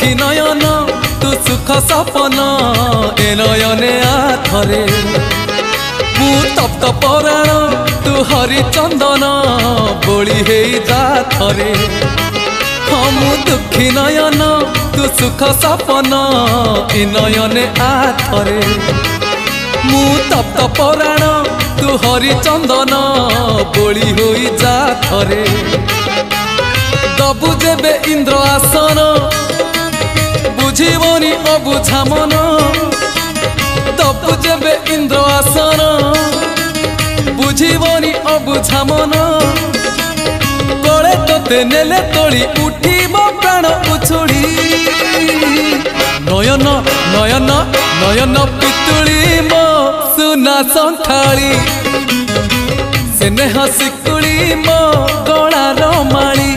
दुखी नयन तू सुख सपन ए नयने आथरे मु तप्त पराण तू हरिचंदन बोली हे जा थरे हाँ मु दुखी नयन तू सुख सपन ए नयने आथरे मु तप्त पराण तू हरिचंदन बोली हो जा थरे दबु जेबे इंद्र आसन बुझीबनी अबुझा मन दबु जेबे इंद्र आसन बुझीबनी अबुझा मन कले तोते नेले तोली उठीब प्राण उछुड़ी नयन नयन नयन पितुली मो सुना संथाली स्नेह शिकुड़ी मो गलार माली